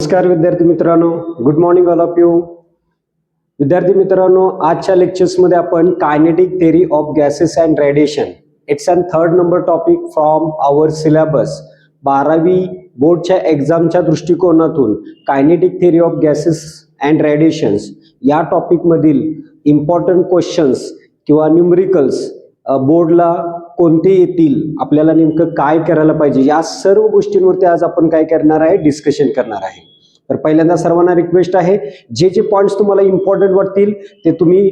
नमस्कार विद्यार्थी मित्रांनो, good morning all of you. विद्यार्थी मित्रांनो, आजच्या लेक्चर्समध्ये आपण kinetic theory of gases and radiation, it's and third number topic from our syllabus. 12वी बोर्डच्या एक्झामच्या दृष्टिकोनातून kinetic theory of gases and radiations या टॉपिक मधील इम्पॉर्टंट क्वेश्चन्स किंवा न्यूमरिकल्स बोर्डला कोणते येतील, आपल्याला नेमकं काय करायला पाहिजे, या सर्व गोष्टींवरती आज आपण काय करणार आहे, डिस्कशन करणार आहे. तर पहिल्यांदा सर्वांना रिक्वेस्ट आहे, जे जे पॉइंट्स तुम्हाला इम्पॉर्टंट वाटतील ते तुम्ही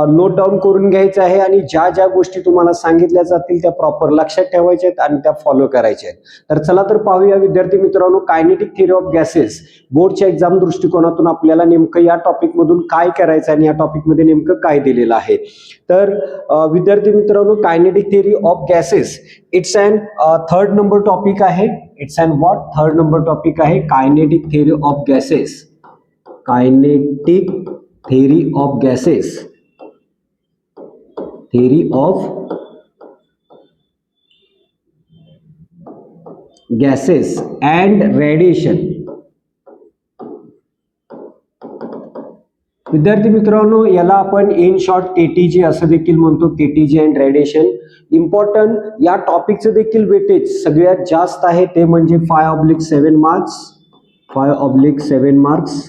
नोट डाऊन करून घ्यायचं आहे आणि ज्या ज्या गोष्टी तुम्हाला सांगितल्या जातील त्या प्रॉपर लक्षात ठेवायच्या आहेत आणि त्या फॉलो करायच्या आहेत. तर चला तर पाहूया विद्यार्थी मित्रांनो, कायनेटिक थेअरी ऑफ गॅसेस बोर्डच्या एक्झाम दृष्टिकोनातून आपल्याला नेमकं या टॉपिक मधून काय करायचं आणि या टॉपिक मध्ये नेमकं काय दिलेलं आहे. तर विद्यार्थी मित्रांनो, kinetic theory of gases it's and third number topic आहे. It's and what third number topic आहे, kinetic theory of gases. Kinetic theory of gases, theory of gases and radiation. विद्यार्थी मित्रांनो, याला आपण इन शॉर्ट केटीजी असं देखील म्हणतो, KTG and radiation. Important या टॉपिकचं देखील वेटेज सगळ्यात जास्त आहे, ते म्हणजे 5/7 मार्क्स. 5/7 मार्क्स.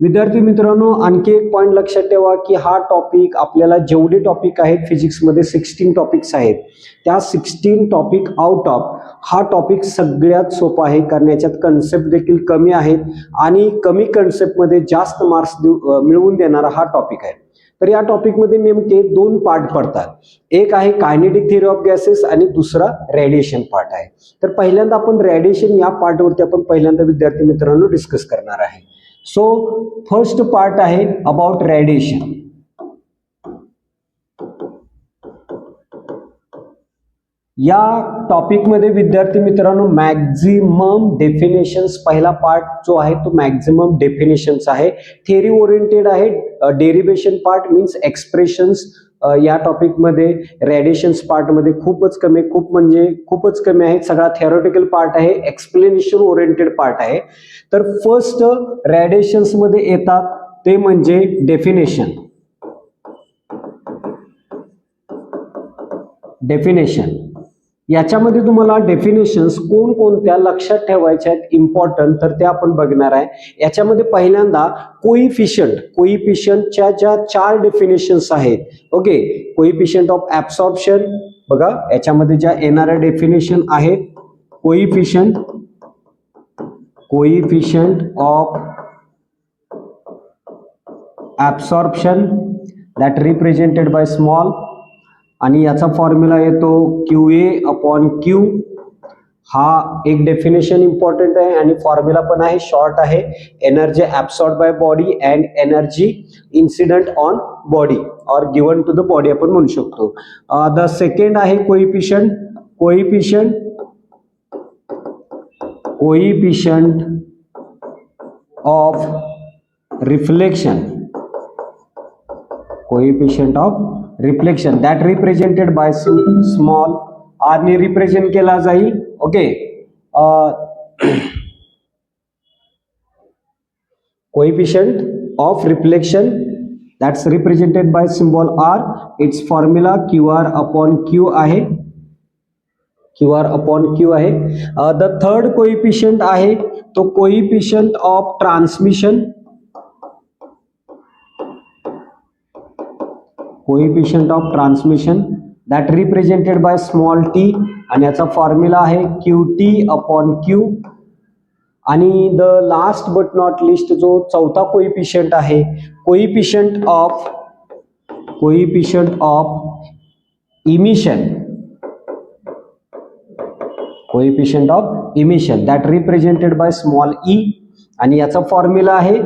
विद्यार्थी मित्रांनो, आणखी एक पॉइंट लक्षात ठेवा की हा टॉपिक आपल्याला जेवढे टॉपिक आहेत फिजिक्समध्ये 16 टॉपिक्स आहेत, त्या 16 टॉपिक आउट ऑफ हा टॉपिक सगळ्यात सोपा आहे, कारण याच्यात कन्सेप्ट देखील कमी आहेत आणि कमी कन्सेप्टमध्ये जास्त मार्क्स मिळवून देणारा हा टॉपिक आहे. तर या टॉपिकमध्ये नेमके 2 पार्ट पडतात. एक आहे कायनेटिक थेअरी ऑफ गॅसेस आणि दुसरा रेडिएशन पार्ट आहे. तर पहिल्यांदा आपण रेडिएशन या पार्टवरती आपण पहिल्यांदा विद्यार्थी मित्रांनो डिस्कस करणार आहे. सो फर्स्ट पार्ट आहे अबाउट रेडिएशन. या टॉपिक मध्ये विद्यार्थी मित्रांनो मॅक्झिमम डेफिनेशन्स, पहिला पार्ट जो आहे तो मॅक्झिमम डेफिनेशन्स आहे. थेअरी ओरिएंटेड आहे. डेरिवेशन पार्ट मीन्स एक्सप्रेशन्स या टॉपिक मध्ये, रेडिएशन्स पार्ट मध्ये खूपच कमी, खूपच कमी आहे. सगळा थेरोटिकल पार्ट आहे, एक्सप्लेनेशन ओरिएंटेड पार्ट आहे. तर फर्स्ट रेडिएशन्स मध्ये येतात ते म्हणजे डेफिनेशन. डेफिनेशन याच्यामध्ये तुम्हाला डेफिनेशन्स कोणकोणत्या लक्षात ठेवायच्या आहेत इम्पॉर्टंट, तर ते आपण बघणार आहे. याच्यामध्ये पहिल्यांदा कोइफिशियंटच्या ज्या 4 डेफिनेशन्स आहेत. ओके, कोइफिशियंट ऑफ ऍब्सॉर्प्शन बघा, याच्यामध्ये ज्या येणाऱ्या डेफिनेशन आहेत, coefficient of absorption that represented by small, आणि याचा फॉर्म्युला येतो QA/Q. हा एक डेफिनेशन इम्पॉर्टंट आहे आणि फॉर्म्युला पण आहे, शॉर्ट आहे. Energy absorb by body and energy incident on body or given to the body आपण म्हणू शकतो. द सेकंड आहे coefficient of reflection. Coefficient of reflection that represented by small, आरने रिप्रेझेंट केला जाईल. Okay, coefficient of reflection that's represented by symbol R. Its formula QR/Q आहे. QR/Q आहे. The third coefficient आहे तो coefficient of transmission. Coefficient of transmission that represented by small t, आणि याचा formula आहे QT/Q. आणि the last but not least जो चौथा कोइफिशियंट आहे, coefficient of emission. Coefficient of emission that represented by small e, आणि याचा फॉर्म्युला आहे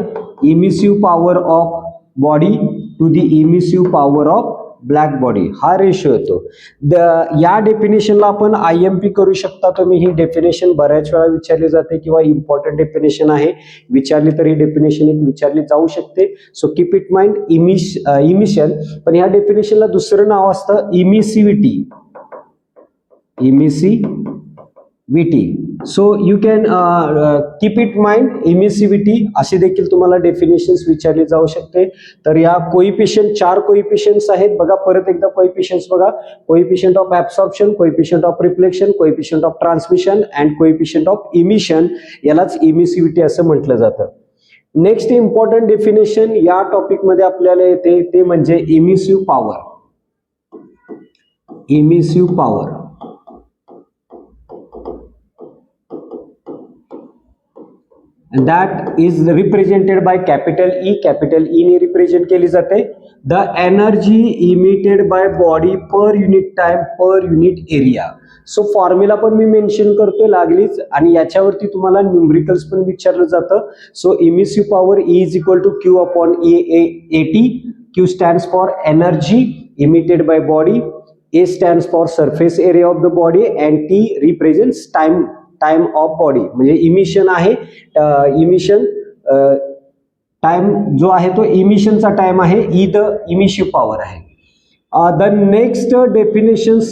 emissive power of body to the emissive power of black body. हा ratio येतो. या डेफिनेशनला आपण IMP करू शकता तुम्ही. ही डेफिनेशन बऱ्याच वेळा विचारली जाते किंवा इम्पॉर्टंट डेफिनेशन आहे, विचारली तर ही डेफिनेशन एक विचारली जाऊ शकते. So keep it mind emission. पण या डेफिनेशनला दुसरं नाव असतं इमिसिव्हिटी. VT. So you can keep it mind इमिसिव्हिटी अशी देखील तुम्हाला डेफिनेशन्स विचारली जाऊ शकते. तर या कोइफिशियंट 4 कोइफिशियंट्स आहेत बघा. परत एकदा कोइफिशियंट्स बघा. Coefficient of absorption, coefficient of reflection, coefficient of transmission and coefficient of emission, यालाच इमिसिव्हिटी असं म्हटलं जातं. नेक्स्ट इम्पॉर्टंट डेफिनेशन या टॉपिक मध्ये आपल्याला येते ते म्हणजे emissive power. Emissive power that is represented by capital E. capital E ने रिप्रेझेंट केली जाते. The energy emitted by body per unit time per unit area. So formula पण मी मेन्शन करतोय लागलीच, आणि याच्यावरती तुम्हाला न्यूमरिकल्स पण विचारलं जातं. So emissive power E is equal to Q upon AT. Q stands for energy emitted by body, A stands for surface area of the body, and T represents time of body. म्हणजे emission आहे, emission time जो आहे तो इमिशनचा time आहे. E the emissive power आहे. The next definitions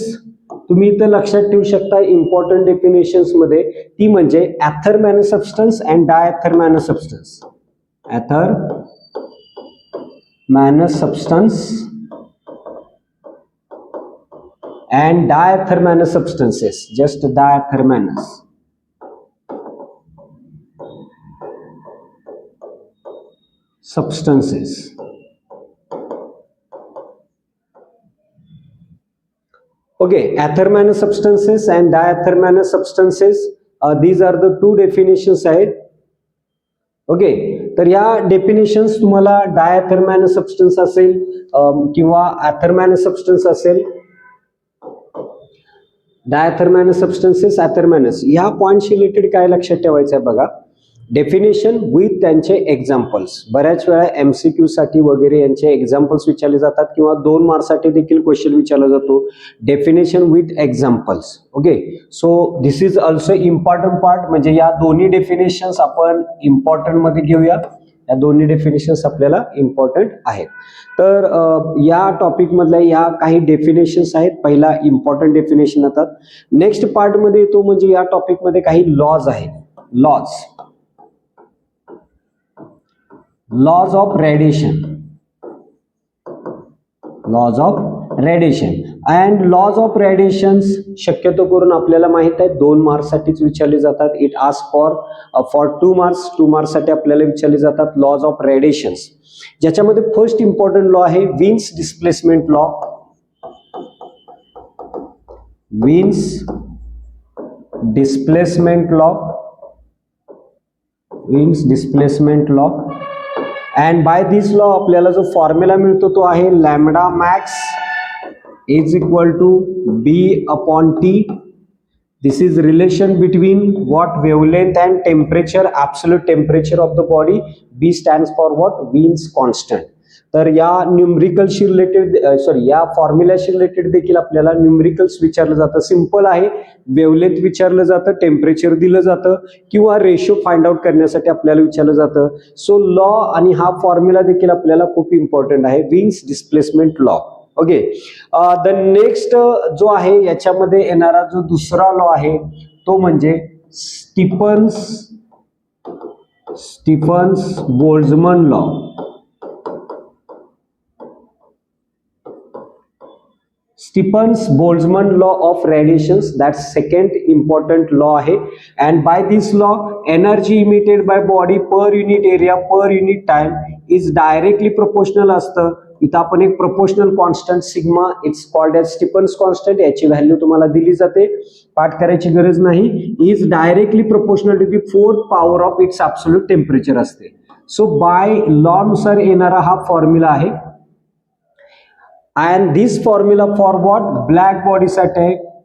तुम्ही इथं लक्षात ठेवू शकता इम्पॉर्टंट डेफिनेशन्स मध्ये, ती म्हणजे athermanous substance and diathermanous substance. Athermanous substance and diathermanous substances. Just diathermanous substances. Okay, athermanous substances and diathermanous substances, these are the two definitions आहेत. ओके, तर या डेफिनेशन्स तुम्हाला डायथरमॅनस सबस्टन्स असेल किंवा ऍथरमॅनस सबस्टन्स असेल, डायथरमॅनस सबस्टन्सेस, ऍथरमॅनस, या पॉइंटशी रिलेटेड काय लक्षात ठेवायचं आहे बघा. डेफिनेशन विथ त्यांचे एक्झाम्पल्स. बऱ्याच वेळा MCQ साठी वगैरे यांचे एक्झाम्पल्स विचारले जातात किंवा 2 मार्क्ससाठी देखील क्वेश्चन विचारला जातो. Definition with examples. Okay, so this is also important part. म्हणजे या दोन्ही डेफिनेशन्स आपण इम्पॉर्टंट मध्ये घेऊया. या दोन्ही डेफिनेशन्स आपल्याला इम्पॉर्टंट आहेत. तर या टॉपिक मधल्या या काही डेफिनेशन्स आहेत. पहिला इम्पॉर्टंट डेफिनेशन येतात. नेक्स्ट पार्ट मध्ये येतो म्हणजे या टॉपिक मध्ये काही लॉज आहेत. Laws of radiation. And laws of radiations शक्यतो करून आपल्याला माहित आहे 2 मार्क्ससाठीच विचारले जातात. It ask for 2 marks. 2 मार्क्ससाठी आपल्याला विचारले जातात लॉज ऑफ रेडिएशन्स, ज्याच्यामध्ये फर्स्ट इम्पॉर्टंट लॉ आहे Wien's displacement law. Wien's displacement law. And by this law आपल्याला जो फॉर्म्युला मिळतो तो आहे lambda max is equal to B upon T. This is relation between what? Wavelength and temperature, absolute temperature of the body. B stands for what? Wiens constant. तर या न्यूमरिकलशी related या फॉर्म्युलाशी related देखील आपल्याला न्यूमरिकल्स विचारलं जातं. सिंपल आहे, wavelength विचारलं जातं, टेम्परेचर दिलं जातं किंवा रेशो फाइंड आउट करण्यासाठी आपल्याला विचारलं जातं. सो लॉ आणि हा फॉर्म्युला देखील आपल्याला खूप इम्पॉर्टंट आहे, Wien's displacement law. Okay, the next जो आहे याच्यामध्ये येणारा जो दुसरा लॉ आहे तो म्हणजे Stefan's Boltzmann law. Stefan's Boltzmann law of radiations, that's second important law आहे. And by this law energy emitted by body per unit area per unit time is directly proportional असतं. इथं आपण एक proportional constant sigma, it's called as Stefan's constant, याची value तुम्हाला दिली जाते, पाठ करायची गरज नाही. Is directly proportional to the 4th power of its absolute temperature असते. सो बाय लॉ नुसार येणारा हा फॉर्म्युला आहे. And this formula for what? Black body साठी,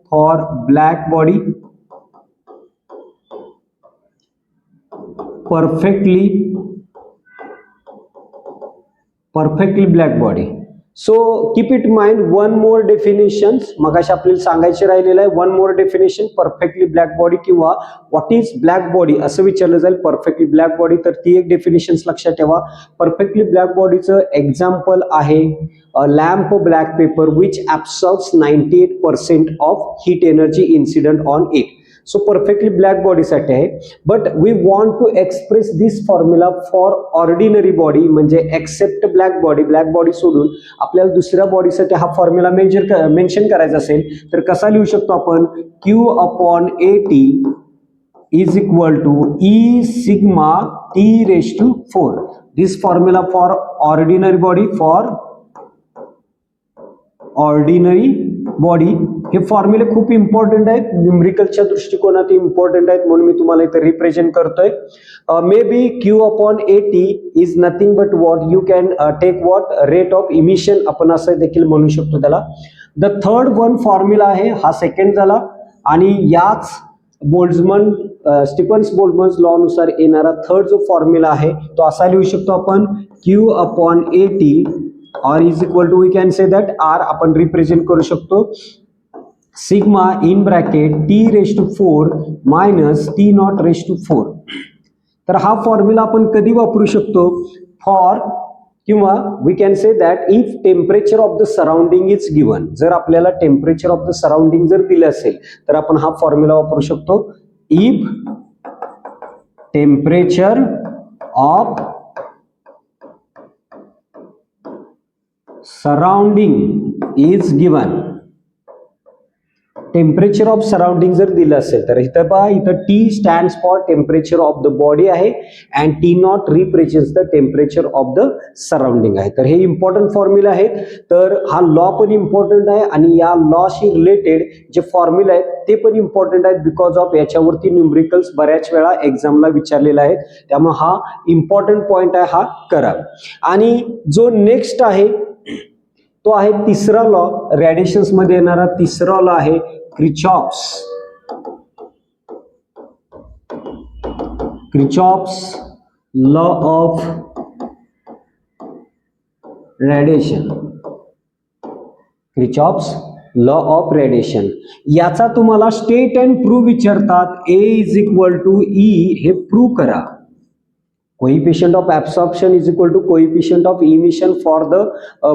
for black body perfectly black body. So keep it mind, one more definitions मगाशी आपल्याला सांगायचे राहिलेलं आहे. one more definition, perfectly black body किंवा what is black body असं विचारलं जाईल. perfectly black body, तर ती एक डेफिनेशन्स लक्षात ठेवा. perfectly black bodyचं एक्झाम्पल आहे lamp black paper which absorbs 98% of heat energy incident on it. So perfectly black बॉडीसाठी आहे. But we want to express this formula for ordinary body, म्हणजे एक्सेप्ट ब्लॅक बॉडी सोडून आपल्याला दुसऱ्या बॉडीसाठी हा फॉर्म्युला मेन्शन करायचा असेल तर कसा लिहू शकतो आपण? Q upon AT is equal to E sigma T raised to 4. This formula for ordinary body हे फॉर्म्युले खूप इम्पॉर्टंट आहेत, न्यूमरिकलच्या दृष्टिकोनात इम्पॉर्टंट आहेत, म्हणून मी तुम्हाला इथे रिप्रेझेंट करतोय. Maybe Q upon AT is nothing but what you can take what rate of emission, आपण असं देखील म्हणू शकतो त्याला. द थर्ड वन फॉर्म्युला आहे, हा सेकंड झाला. आणि याच स्टीफन्स बोल्टझमन लॉ नुसार येणारा थर्ड जो फॉर्म्युला आहे तो असा लिहू शकतो आपण Q upon AT or is equal to we can say that R आपण रिप्रेझेंट करू शकतो sigma in bracket T raise to 4 minus T naught raise to 4. तर हा फॉर्म्युला आपण कधी वापरू शकतो? फॉर किंवा we can say that if temperature of the surrounding is given, जर आपल्याला टेम्परेचर ऑफ द सराउंडिंग जर दिलं असेल तर आपण हा फॉर्म्युला वापरू शकतो. If temperature of surrounding is given, temperature of surrounding जर दिलं असेल तर इथं पहा, इथं T stands for temperature of the body आहे and T naught represents the temperature of the surrounding आहे. तर हे इम्पॉर्टंट फॉर्म्युला आहेत. तर हा लॉ पण इम्पॉर्टंट आहे आणि या लॉशी रिलेटेड जे फॉर्म्युला आहेत ते पण इम्पॉर्टंट आहेत, बिकॉज ऑफ याच्यावरती न्यूमरिकल्स बऱ्याच वेळा एक्झामला विचारलेला आहेत. त्यामुळे हा इम्पॉर्टंट पॉइंट आहे, हा करा. आणि जो नेक्स्ट आहे तो आहे तिसरा लॉ, रेडिएशन्स मध्ये येणारा तिसरा लॉ आहे Kirchhoff's law of radiation. Kirchhoff's law of radiation याचा तुम्हाला स्टेट अँड प्रूव्ह विचारतात. A is equal to E हे प्रूव्ह करा. Coefficient of absorption is equal to coefficient of emission for the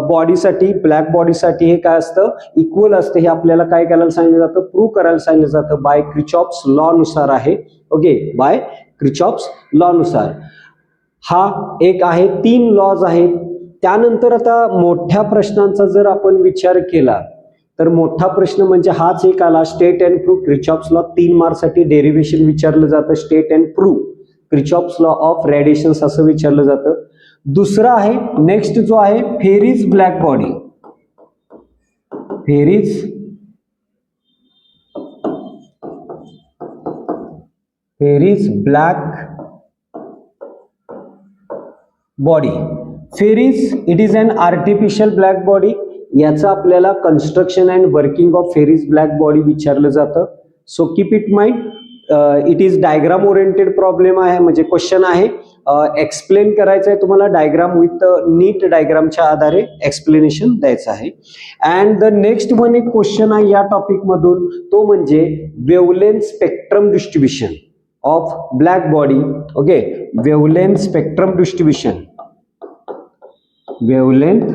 बॉडीसाठी, ब्लॅक बॉडीसाठी हे काय असतं? इक्वल असतं. हे आपल्याला काय करायला सांगितलं जातं? प्रूव्ह करायला सांगितलं जातं बाय क्रिचॉफ्स लॉ नुसार आहे. ओके, बाय क्रिचॉफ्स लॉ नुसार. हा एक आहे, 3 लॉज आहेत. त्यानंतर आता मोठ्या प्रश्नांचा जर आपण विचार केला तर मोठा प्रश्न म्हणजे हाच एक आला, state and prove Kirchhoff's law. 3 मार्क्ससाठी डेरिव्हेशन विचारलं जातं, state and prove Kirchhoff's law of radiations असं विचारलं जातं. दुसरा आहे नेक्स्ट जो आहे Ferry's black body. Ferry's black body. Ferry's it is an artificial black body. याचं आपल्याला construction and working of Ferry's black body विचारलं जातं. So keep it mind. It is diagram oriented problem आहे, म्हणजे क्वेश्चन आहे. Explain करायचं आहे तुम्हाला, डायग्राम विथ नीट डायग्रामच्या आधारे एक्सप्लेनेशन द्यायचं आहे. अँड द नेक्स्ट वन एक क्वेश्चन आहे या टॉपिक मधून, तो म्हणजे wavelength spectrum distribution of black body. Okay, wavelength spectrum distribution. Wavelength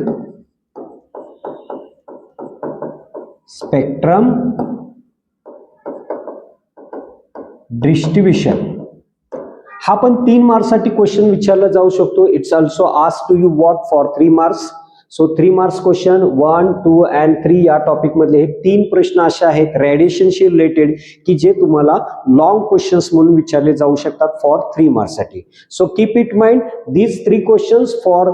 spectrum distribution हा पण 3 मार्क्ससाठी क्वेश्चन विचारला जाऊ शकतो. It's also asked to you what for 3 marks. So 3 marks question 1, 2 and 3 या टॉपिक मधले हे 3 प्रश्न असे आहेत रेडिएशनशी रिलेटेड की जे तुम्हाला लॉंग क्वेश्चन्स म्हणून विचारले जाऊ शकतात फॉर 3 मार्क्ससाठी. So keep it mind these 3 questions for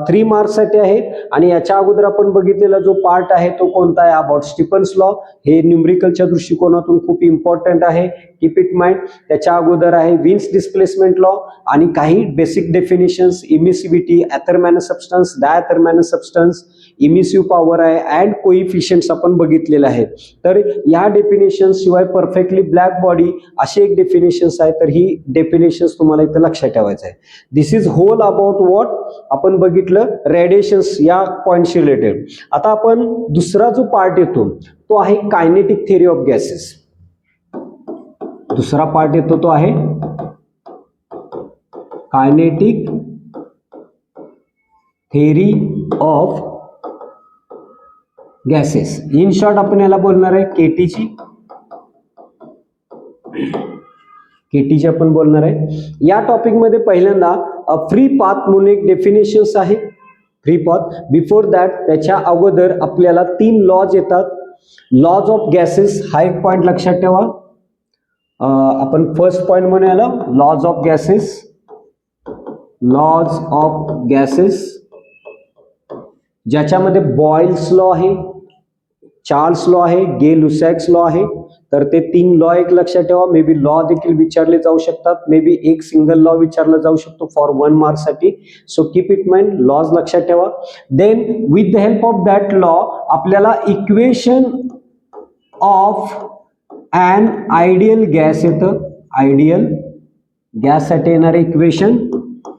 3 मार्क्ससाठी आहेत. आणि याच्या अगोदर आपण बघितलेला जो पार्ट आहे तो कोणता आहे? About Stefan's law. हे न्यूमरिकलच्या दृष्टिकोनातून खूप इम्पॉर्टंट आहे, कीप इट माइंड. त्याच्या अगोदर आहे विन्स डिस्प्लेसमेंट लॉ आणि काही basic definitions, emissivity, athermanous substance, diathermanous substance, emissive power आहे अँड कोइफिशियंट्स आपण बघितलेले आहेत. तर या डेफिनेशन्स शिवाय परफेक्टली ब्लॅक बॉडी अशी एक डेफिनेशन्स आहे. तर ही डेफिनेशन्स तुम्हाला इथं लक्षात ठेवायचं आहे. दिस इज होल अबाउट व्हॉट आपण बघितलं रेडिएशन्स या पॉइंटशी रिलेटेड. आता आपण दुसरा जो पार्ट येतो तो आहे कायनेटिक थिअरी ऑफ गॅसेस. दुसरा पार्ट येतो तो आहे kinetic theory of gases. In short आपण याला बोलणार आहे केटीची केटीची आपण बोलणार आहे. या टॉपिक मध्ये पहिल्यांदा फ्री पाथ म्हणून एक डेफिनेशन्स आहे. फ्री पाथ बिफोर दॅट त्याच्या अगोदर आपल्याला 3 लॉज येतात. लॉज ऑफ गॅसेस हा एक पॉइंट लक्षात ठेवा. आपण फर्स्ट पॉइंट म्हणूया laws of gases. Laws of gases ज्याच्यामध्ये बॉयल्स लॉ आहे, चार्ल्स लॉ आहे, गे लुसॅक्स लॉ आहे. तर ते 3 लॉ एक लक्षात ठेवा. मे बी लॉ देखील विचारले जाऊ शकतात. मे बी एक सिंगल लॉ विचारला जाऊ शकतो फॉर 1 मार्क साठी. So keep it mind, laws लक्षात ठेवा. Then with the help of that law आपल्याला equation of an ideal gas येतं. आयडियल गॅस साठी येणारे equation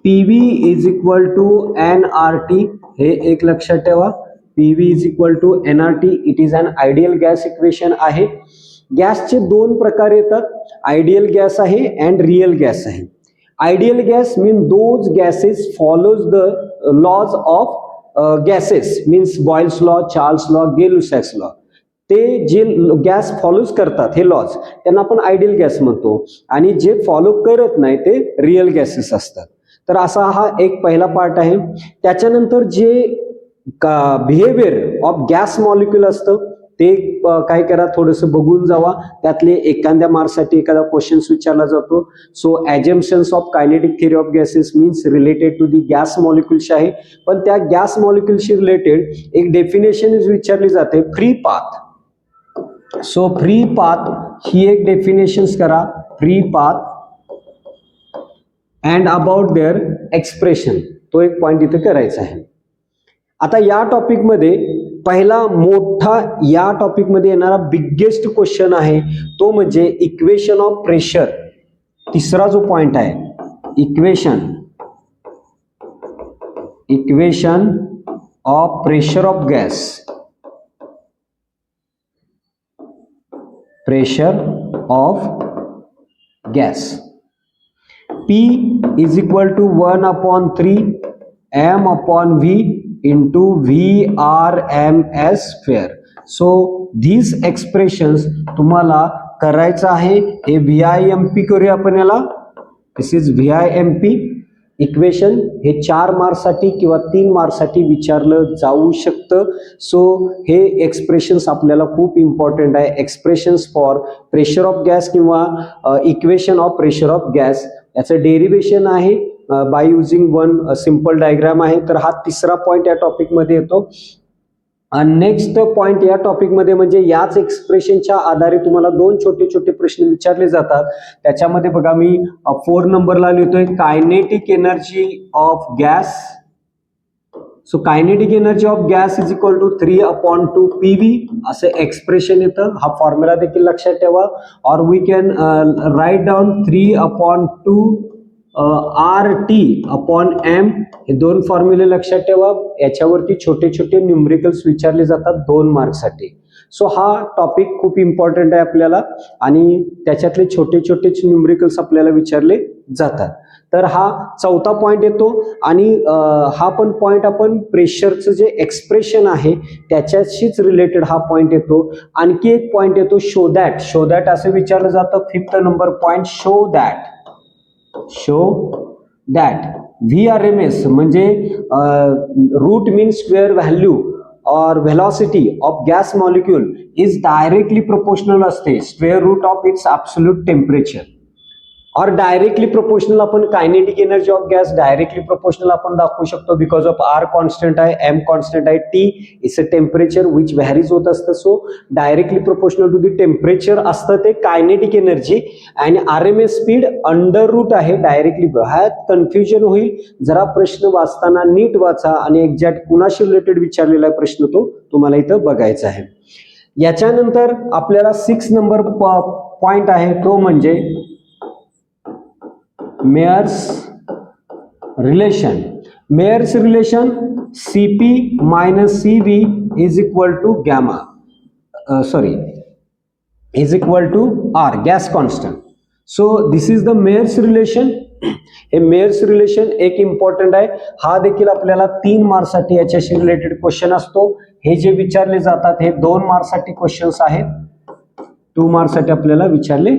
PV is equal to nRT. हे एक लक्षात ठेवा. PV is equal to nRT. It is an ideal gas equation आहे. गॅसचे 2 प्रकार येतात. आयडियल गॅस आहे अँड रियल गॅस आहे. Ideal gas mean those gases follows the laws of gases means Boyle's law, Charles law, Gay Lussac's law. ते जे gas follows करतात हे लॉज त्यांना आपण आयडियल गॅस म्हणतो. आणि जे फॉलो करत नाही ते रियल गॅसेस असतात. तर असा हा एक पहिला पार्ट आहे. त्याच्यानंतर जे बिहेवियर ऑफ गॅस मॉलिक्यूल असतं ते काय करा, थोडंसं बघून जावा. त्यातले एखाद्या मार्क्ससाठी एखादा क्वेश्चन विचारला जातो. So assumptions of kinetic theory of gases means related to the gas molecules आहे. पण त्या गॅस मॉलिक्युलशी रिलेटेड एक डेफिनेशन विचारली जाते, free path. So free path ही एक डेफिनेशन्स करा, free path and about their expression. तो एक पॉइंट इथे करायचा आहे. आता या टॉपिकमध्ये पहिला मोठा या टॉपिकमध्ये येणारा बिगेस्ट क्वेश्चन आहे तो म्हणजे इक्वेशन ऑफ प्रेशर. तिसरा जो पॉइंट आहे equation of pressure of gas. Pressure of gas P is equal to 1/3 m/v into VRMS square. So these expressions तुम्हाला करायचं आहे. हे VIMP करूया आपण याला. दिस इज VIMP इक्वेशन. हे 4 मार्क्ससाठी किंवा 3 मार्क्ससाठी विचारलं जाऊ शकतं. सो हे एक्सप्रेशन्स आपल्याला खूप इम्पॉर्टंट आहे. Expressions for pressure of gas किंवा equation of pressure of gas याचं डेरिवेशन आहे बाय युझिंग 1 सिंपल डायग्राम आहे. तर हा तिसरा पॉइंट या टॉपिकमध्ये येतो. नेक्स्ट पॉइंट या टॉपिकमध्ये म्हणजे याच एक्सप्रेशनच्या आधारे तुम्हाला 2 छोटे छोटे प्रश्न विचारले जातात. त्याच्यामध्ये बघा मी 4 नंबरला लिहितोय kinetic energy of gas. So kinetic energy of gas is equal to 3/2 PV असे एक्सप्रेशन येतं. हा फॉर्म्युला देखील लक्षात ठेवा. और we can write down 3/2 RT/m. हे 2 फॉर्म्युले लक्षात ठेवा. याच्यावरती छोटे छोटे न्यूमरिकल्स विचारले जातात 2 मार्क्ससाठी. सो हा टॉपिक खूप इम्पॉर्टंट आहे आपल्याला आणि त्याच्यातले छोटे छोटे न्यूमरिकल्स आपल्याला विचारले जातात. तर हा चौथा पॉइंट येतो आणि हा पण पॉइंट आपण प्रेशरचं जे एक्सप्रेशन आहे त्याच्याशीच रिलेटेड हा पॉइंट येतो. आणखी एक पॉइंट येतो शो दॅट असं विचारलं जातं. 5th number point show that VRMS म्हणजे रूट मीन स्क्वेअर व्हॅल्यू और velocity of gas molecule is directly proportional असते square root of it's absolute temperature. और डायरेक्टली प्रोपोर्शनल आपण kinetic energy of gas directly proportional आपण दाखवू शकतो because of R constant आहे, M constant आहे, T is a temperature which varies होत असतं. So directly proportional to the temperature असतं ते कायनेटिक एनर्जी. आणि RMS स्पीड अंडर रूट आहे डायरेक्टली. ह्यात कन्फ्युजन होईल. जरा प्रश्न वाचताना नीट वाचा आणि एक्झॅक्ट कुणाशी रिलेटेड विचारलेला प्रश्न तो तुम्हाला इथं बघायचा आहे. याच्यानंतर आपल्याला 6 नंबर पॉइंट आहे तो म्हणजे Mayer's relation. Mayer's relation CP minus CV is equal to gamma is equal to R gas constant. So this is the Mayer's relation. हे मेयर्स रिलेशन एक इम्पॉर्टंट आहे. हा देखील आपल्याला 3 मार्क्ससाठी याच्याशी रिलेटेड क्वेश्चन असतो. हे जे विचारले जातात हे 2 मार्क्ससाठी क्वेश्चन्स आहेत. 2 मार्क्ससाठी आपल्याला विचारले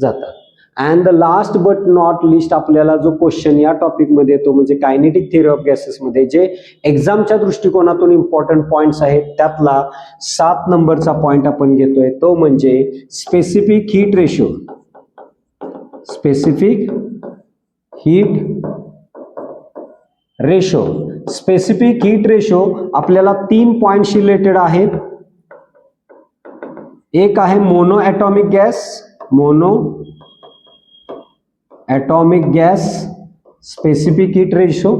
जातात. And the last but not list आपल्याला जो क्वेश्चन या टॉपिक मध्ये येतो म्हणजे कायनेटिक थिअरी ऑफ गॅसेस मध्ये जे एक्झामच्या दृष्टिकोनातून इम्पॉर्टंट पॉइंट्स आहेत त्यातला 7 नंबरचा पॉइंट आपण घेतोय तो म्हणजे specific heat ratio. Specific heat ratio. Specific heat ratio आपल्याला 3 पॉइंट्स रिलेटेड आहेत. एक आहे mono atomic gas. Mono atomic gas specific heat ratio.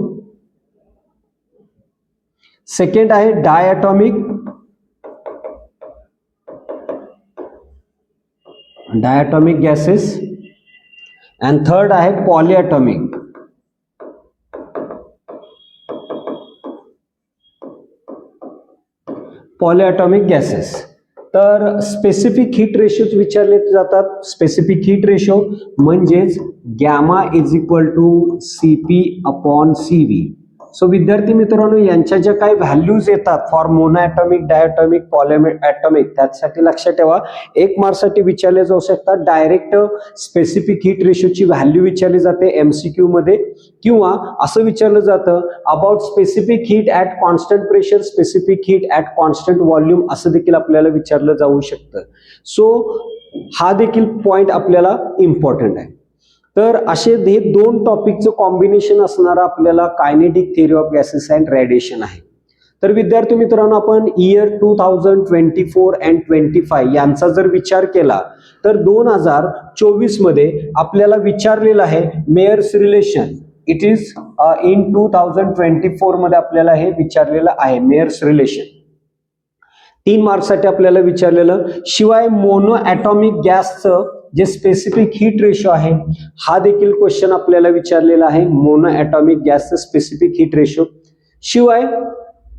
Second आहे diatomic. Diatomic gases. And third आहे पॉलीॲटॉमिक. Polyatomic gases. तर स्पेसिफिक हीट रेशोच विचारले जातात. स्पेसिफिक हीट रेशो म्हणजेच gamma is equal to CP upon CV. So विद्यार्थी मित्रांनो यांच्या ज्या काही व्हॅल्यूज येतात फॉर मोनो ॲटॉमिक, डायॲटॉमिक, पॉलीॲटॉमिक त्यासाठी लक्षात ठेवा. 1 मार्कसाठी विचारले जाऊ शकतात. डायरेक्ट स्पेसिफिक हीट रेशोची व्हॅल्यू विचारली जाते MCQ मध्ये किंवा असं विचारलं जातं about specific heat at constant pressure, specific heat at constant volume असं देखील आपल्याला विचारलं जाऊ शकतं. सो हा देखील पॉइंट आपल्याला इम्पॉर्टंट आहे. तर असे हे 2 टॉपिकचं कॉम्बिनेशन असणारा आपल्याला kinetic theory of gases and radiation आहे. तर विद्यार्थी मित्रांनो आपण इयर 2024 अँड 25 यांचा जर विचार केला तर 2024 मध्ये आपल्याला विचारलेलं आहे Mayer's relation. It is in 2024 मध्ये आपल्याला हे विचारलेलं आहे मेयर्स रिलेशन. 3 मार्क्ससाठी आपल्याला विचारलेलं. शिवाय मोनो ॲटॉमिक गॅसचं जे स्पेसिफिक हीट रेशो आहे हा देखील क्वेश्चन आपल्याला विचारलेला आहे. मोनो ॲटॉमिक गॅसचं स्पेसिफिक हीट रेशो. शिवाय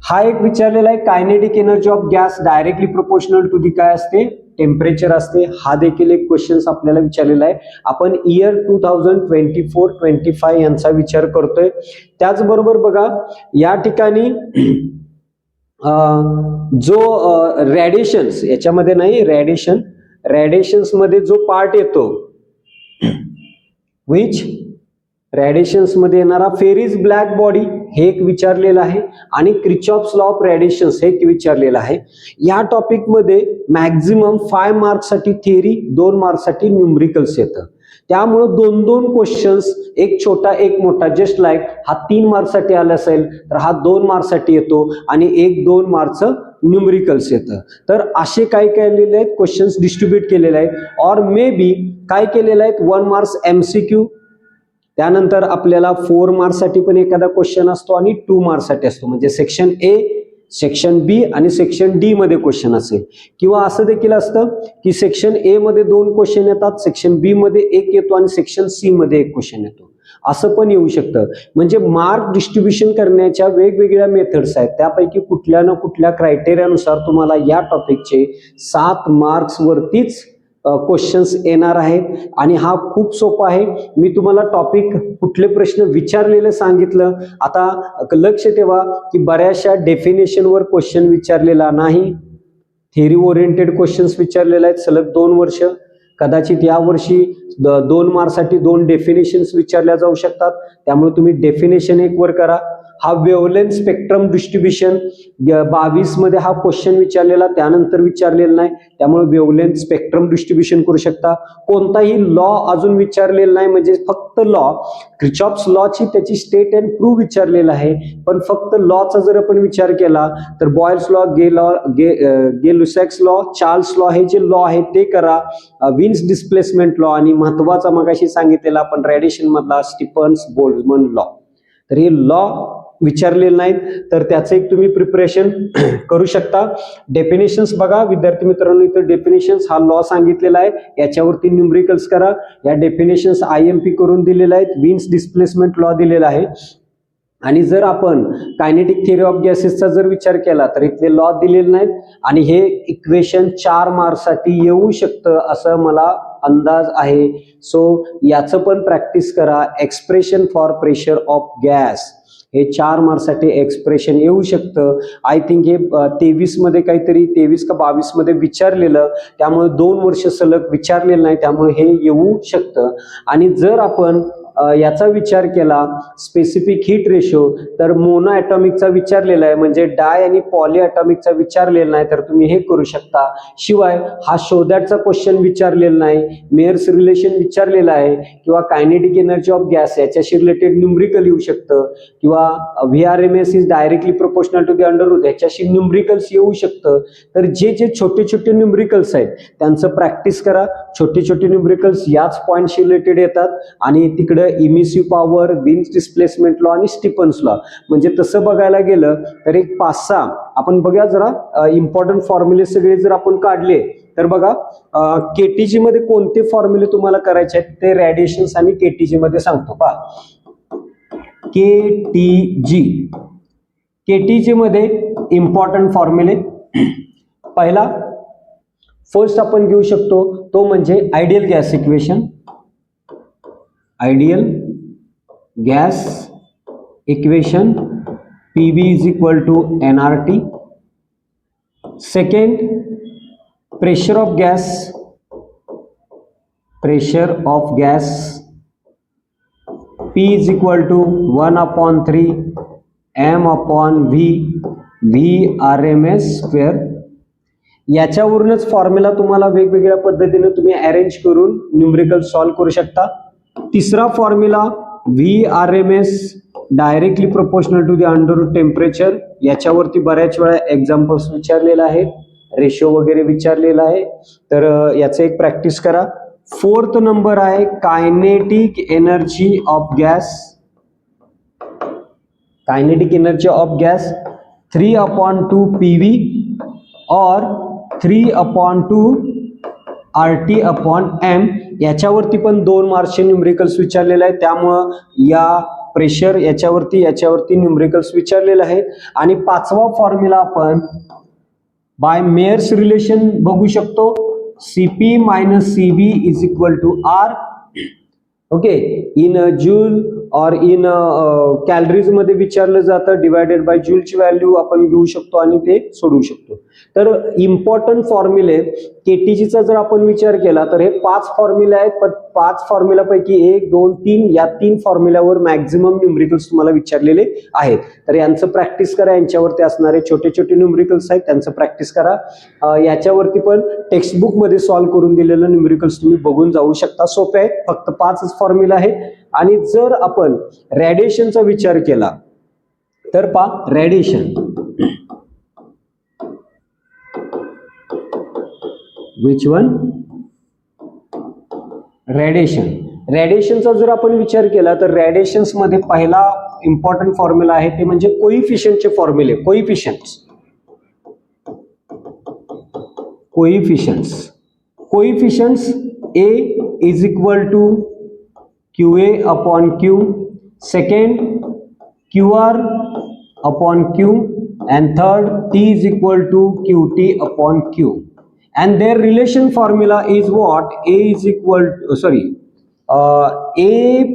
हा एक विचारलेला आहे kinetic energy of gas directly proportional to the काय असते टेम्परेचर असते. हा देखील एक क्वेश्चन आपल्याला विचारलेला आहे. आपण इयर 2024-25 यांचा विचार करतोय. त्याचबरोबर बघा या ठिकाणी जो रेडिएशन्स याच्यामध्ये नाही रेडिएशन्स मध्ये जो पार्ट येतो विच रेडिएशन्स मध्ये येणारा फेरिस ब्लॅक बॉडी हे एक विचारलेलं आहे आणि क्रिचॉफ्स लॉ ऑफ रेडिएशन्स हे एक विचारलेलं आहे. या टॉपिक मध्ये मॅक्झिमम 5 मार्क्ससाठी थिअरी 2 मार्क्ससाठी न्यूमरिकल्स येतं. त्यामुळे 2 क्वेश्चन्स एक छोटा एक मोठा जस्ट लाईक हा 3 मार्क्ससाठी आला असेल तर हा 2 मार्क्ससाठी येतो आणि 1-2 मार्क्स न्यूमरिकल्स येतं. तर असे काय केलेले आहेत क्वेश्चन्स डिस्ट्रीब्यूट केलेले आहेत. और मे बी काय केलेलं आहे 1 मार्क्स MCQ. त्यानंतर आपल्याला 4 मार्क्ससाठी पण एखादा क्वेश्चन असतो आणि 2 मार्क्ससाठी असतो. म्हणजे सेक्शन A, सेक्शन B आणि सेक्शन D मध्ये क्वेश्चन असेल. किंवा असं देखील असतं की सेक्शन A मध्ये 2 क्वेश्चन येतात, सेक्शन B मध्ये 1 येतो आणि सेक्शन C मध्ये 1 क्वेश्चन येतो. असं पण येऊ शकतं. म्हणजे मार्क डिस्ट्रीब्युशन करण्याच्या वेगवेगळ्या मेथड्स आहेत. त्यापैकी कुठल्या ना कुठल्या क्रायटेरियानुसार तुम्हाला या टॉपिकचे 7 मार्क्स वरतीच क्वेश्चन्स येणार आहेत. आणि हा खूप सोपा आहे. मी तुम्हाला टॉपिक कुठले प्रश्न विचारलेले सांगितलं. आता लक्ष ठेवा की बऱ्याचशा डेफिनेशनवर क्वेश्चन विचारलेला नाही. थिअरी ओरिएंटेड क्वेश्चन्स विचारलेले आहेत सलग 2 वर्ष. कदाचित या वर्षी 2 मार्क्ससाठी 2 डेफिनेशन्स विचारल्या जाऊ शकतात. त्यामुळे तुम्ही डेफिनेशन 1 वर करा. हा वेव्हलेंथ स्पेक्ट्रम डिस्ट्रीब्युशन 22 मध्ये हा क्वेश्चन विचारलेला त्यानंतर विचारलेला नाही. त्यामुळे वेव्हलेंथ स्पेक्ट्रम डिस्ट्रीब्युशन करू शकता. कोणताही लॉ अजून विचारलेला नाही म्हणजे फक्त लॉ क्रिचॉफ्स लॉची त्याची स्टेट अँड प्रूव्ह विचारलेला आहे. पण फक्त लॉचा जर आपण विचार केला तर Boyle's law, Gay Lussac's law, Charles law हे जे लॉ आहे ते करा. विन्स डिस्प्लेसमेंट लॉ आणि महत्वाचा मगाशी सांगितलेला आपण रेडिएशन मधला स्टीफन्स-बोल्ट्झमन लॉ. तर हे लॉ विचारलेलं नाहीत तर त्याचं एक तुम्ही प्रिपरेशन करू शकता. डेफिनेशन्स बघा विद्यार्थी मित्रांनो. इथं डेफिनेशन्स हा लॉ सांगितलेला आहे. याच्यावरती न्यूमरिकल्स करा. या डेफिनेशन्स IMP करून दिलेल्या आहेत. विन्स डिस्प्लेसमेंट लॉ दिलेला आहे. आणि जर आपण कायनेटिक थिअरी ऑफ गॅसेसचा जर विचार केला तर इथले लॉ दिलेले नाहीत आणि हे इक्वेशन 4 मार्क्ससाठी येऊ शकतं असं मला अंदाज आहे. सो याचं पण प्रॅक्टिस करा. Expression for pressure of gas हे 4 मार्क्ससाठी एक्सप्रेशन येऊ शकतं. आय थिंक हे 23 मध्ये काहीतरी 23 का 22 मध्ये विचारलेलं, त्यामुळे 2 वर्ष सलग विचारलेलं नाही, त्यामुळे हे येऊ शकतं. आणि जर आपण याचा विचार केला स्पेसिफिक हीट रेशो, तर मोनो ॲटॉमिकचा विचारलेला आहे, म्हणजे डाय आणि पॉली ॲटॉमिकचा विचारलेला नाही, तर तुम्ही हे करू शकता. शिवाय हा शोधॅटचा क्वेश्चन विचारलेला नाही, मेयर्स रिलेशन विचारलेला आहे, किंवा कायनेटिक एनर्जी ऑफ गॅस याच्याशी रिलेटेड न्यूमरिकल येऊ शकतं, किंवा VRMS is directly proportional to the under root याच्याशी न्यूमरिकल्स येऊ शकतं. तर जे जे छोटे छोटे न्यूमरिकल्स आहेत त्यांचं प्रॅक्टिस करा. छोटे छोटे न्यूमरिकल्स याच पॉईंटशी रिलेटेड येतात, आणि तिकडे emissive power, wins displacement law आणि स्टीफन्स लॉ, म्हणजे तसं बघायला गेलं तर एक 5-6 आपण बघूया जरा इम्पॉर्टंट फॉर्म्युले सगळे जर आपण काढले तर बघा, केटीजी मध्ये कोणते फॉर्म्युले तुम्हाला करायचे आहेत ते रेडिएशन्स आणि केटीजी मध्ये सांगतो. पहा, केटीजी मध्ये इम्पॉर्टंट फॉर्म्युले, पहिला फर्स्ट आपण घेऊ शकतो तो म्हणजे ideal gas equation. Ideal gas equation PV is equal to nRT. Second, pressure of gas P is equal to 1/3 m/v VRMS square. याच्यावरूनच formula तुम्हाला वेगवेगळ्या पद्धतीने तुम्ही अरेंज करून न्यूमरिकल सॉल्व्ह करू शकता. तिसरा formula VRMS directly proportional to the under root temperature, याच्यावरती बऱ्याच वेळा एक्झाम्पल्स विचारलेला आहे, रेशो वगैरे विचारलेला आहे, तर याचं एक प्रॅक्टिस करा. फोर्थ नंबर आहे kinetic energy of gas. Kinetic energy of gas 3/2 PV और 3/2 RT/m. याच्यावरती पण 2 मार्क्सचे न्यूमरिकल्स विचारलेले आहे, त्यामुळं या प्रेशर याच्यावरती न्यूमरिकल्स विचारलेले आहेत. आणि 5वा फॉर्म्युला आपण बाय मेयर्स रिलेशन बघू शकतो, CP - CV is equal to R. Okay, in joule और इन कॅलरीज मध्ये विचारलं जातं, डिवायडेड बाय जूलची व्हॅल्यू आपण घेऊ शकतो आणि ते सोडवू शकतो. तर इम्पॉर्टंट फॉर्म्युले केटीजीचा जर आपण विचार केला तर हे 5 फॉर्म्युले आहेत, पण 5 फॉर्म्युलापैकी 1, 2, 3 या 3 फॉर्म्युल्यावर मॅक्झिमम न्यूमरिकल्स तुम्हाला विचारलेले आहेत. तर यांचं प्रॅक्टिस करा. यांच्यावरती असणारे छोटे छोटे न्यूमरिकल्स आहेत त्यांचं प्रॅक्टिस करा. याच्यावरती पण टेक्स्टबुक मध्ये सॉल्व्ह करून दिलेलं न्यूमरिकल्स तुम्ही बघून जाऊ शकता. सोपे आहेत, फक्त 5च फॉर्म्युला आहेत. आणि जर आपण रेडिएशनचा विचार केला तर पहा, रेडिएशन विच वन, रेडिएशनचा जर आपण विचार केला तर रेडिएशन्स मध्ये पहिला इम्पॉर्टंट फॉर्म्युला आहे ते म्हणजे कोइफिशियंटचे फॉर्म्युले. Coefficients A is equal to QA/Q, second QR/Q, and third T is equal to QT/Q, and their relation formula is what? A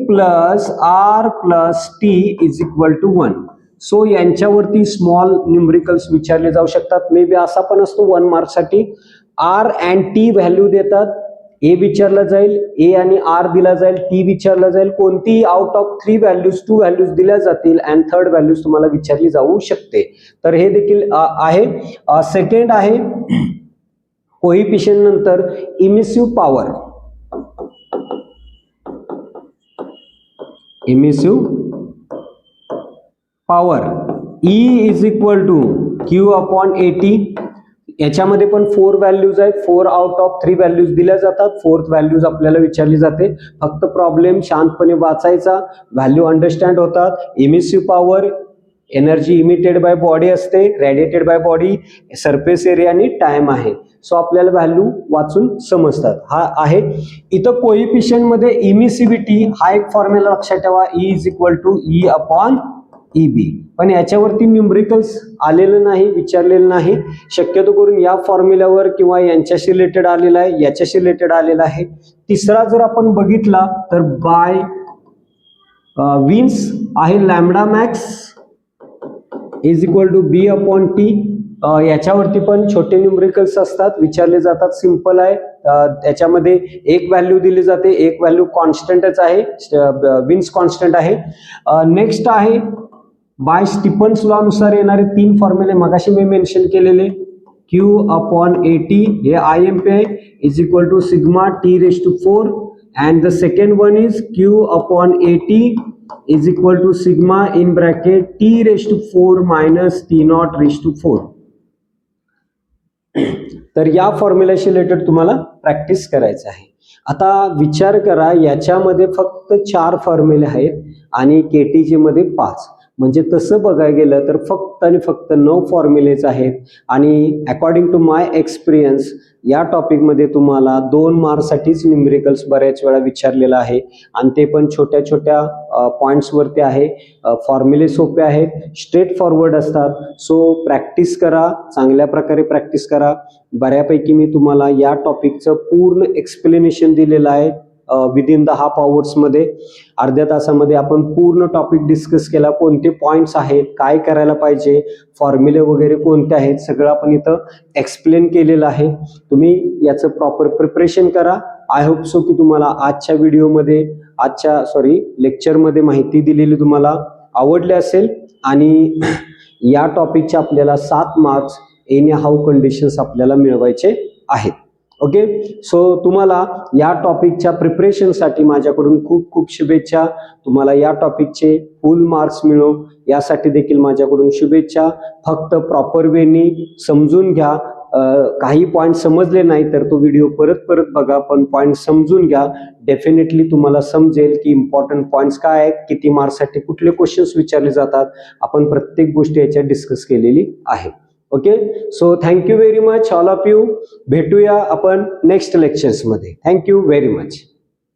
plus R plus T is equal to 1. So यांच्यावरती small numericals विचारले जाऊ शकतात. May be असा पण असतो 1 मार्क्ससाठी R and T value देतात, A विचारला जाईल, A आणि R दिला जाईल, T विचारला जाईल, कोणतीही आउट ऑफ 3 व्हॅल्यूज 2 व्हॅल्यूज दिल्या जातील अँड थर्ड व्हॅल्यूज तुम्हाला विचारली जाऊ शकते. तर हे देखील आहे. सेकंड आहे कोइफिशियंट नंतर emissive power E is equal to Q/AT. याच्यामध्ये पण 4 व्हॅल्यूज आहेत, 4 आउट ऑफ 3 व्हॅल्यूज दिल्या जातात, 4th व्हॅल्यूज आपल्याला विचारली जाते. फक्त प्रॉब्लेम शांतपणे वाचायचा, व्हॅल्यू अंडरस्टँड होतात. Emissive power energy emitted by body असते, radiated by body, surface area आणि टाइम आहे. सो आपल्याला व्हॅल्यू वाचून समजतात. हा आहे. इथं कोइफिशियंट मध्ये इमिसिव्हिटी हा एक फॉर्म्युला लक्षात ठेवा, E is equal to E/EB. पण याच्यावरती न्यूमरिकल्स आलेलं नाही, विचारलेलं नाही. शक्यतो करून या फॉर्म्युल्यावर किंवा यांच्याशी रिलेटेड आलेला आहे, याच्याशी रिलेटेड आलेला आहे. तिसरा जर आपण बघितला तर बाय विन्स आहे lambda max is equal to B upon T. याच्यावरती पण छोटे न्यूमरिकल्स असतात, विचारले जातात. सिंपल आहे. त्याच्यामध्ये एक व्हॅल्यू दिली जाते, एक व्हॅल्यू कॉन्स्टंटच आहे, विन्स कॉन्स्टंट आहे. नेक्स्ट आहे बाय स्टीफन्स लॉ नुसार येणारे 3 फॉर्म्युले मगाशी मी मेन्शन केलेले. क्यू अपॉन ए टी हे आय एम पी आहे is equal to sigma T raise to 4 and the second one is Q upon A T is equal to sigma in bracket T raise to 4 minus T naught raise to 4. तर या फॉर्म्युलाशी related तुम्हाला practice करायचं आहे. आता विचार करा, याच्यामध्ये फक्त 4 फॉर्म्युले आहेत आणि केटीजी मध्ये 5. म्हणजे तसं बघायला गेलं तर फक्त आणि फक्त 9 फॉर्म्युलेज आहेत. आणि अकॉर्डिंग टू माय एक्सपिरियन्स या टॉपिकमध्ये तुम्हाला 2 मार्क्ससाठीच न्यूमरिकल्स बऱ्याच वेळा विचारलेलं आहे आणि ते पण छोट्या छोट्या पॉईंट्सवरती आहे. फॉर्म्युले सोपे आहेत, स्ट्रेट फॉरवर्ड असतात. सो प्रॅक्टिस करा, चांगल्या प्रकारे प्रॅक्टिस करा. बऱ्यापैकी मी तुम्हाला या टॉपिकचं पूर्ण एक्सप्लेनेशन दिलेलं आहे विदिन द हाफ आवर्समध्ये. अर्ध्या तासामध्ये आपण पूर्ण टॉपिक डिस्कस केला. कोणते पॉइंट्स आहेत, काय करायला पाहिजे, फॉर्म्युले वगैरे कोणते आहेत, सगळं आपण इथं एक्सप्लेन केलेलं आहे. तुम्ही याचं प्रॉपर प्रिपरेशन करा. आय होप सो की तुम्हाला लेक्चरमध्ये माहिती दिलेली तुम्हाला आवडली असेल आणि या टॉपिकचे आपल्याला 7 मार्क्स एनी हाऊ कंडिशन्स आपल्याला मिळवायचे आहेत. ओके, सो तुम्हाला या टॉपिकच्या प्रिपरेशनसाठी माझ्याकडून खूप खूप शुभेच्छा. तुम्हाला या टॉपिकचे फुल मार्क्स मिळो यासाठी देखील माझ्याकडून शुभेच्छा. फक्त प्रॉपर वेनी समजून घ्या. काही पॉईंट समजले नाही तर तो व्हिडिओ परत परत बघा, पण पॉईंट समजून घ्या. डेफिनेटली तुम्हाला समजेल की इम्पॉर्टंट पॉईंट्स काय आहेत, किती मार्क्ससाठी कुठले क्वेश्चन्स विचारले जातात. आपण प्रत्येक गोष्ट याच्यात डिस्कस केलेली आहे. Okay, so thank you very much all of you. भेटूया आपण नेक्स्ट लेक्चर्समध्ये. Thank you very much.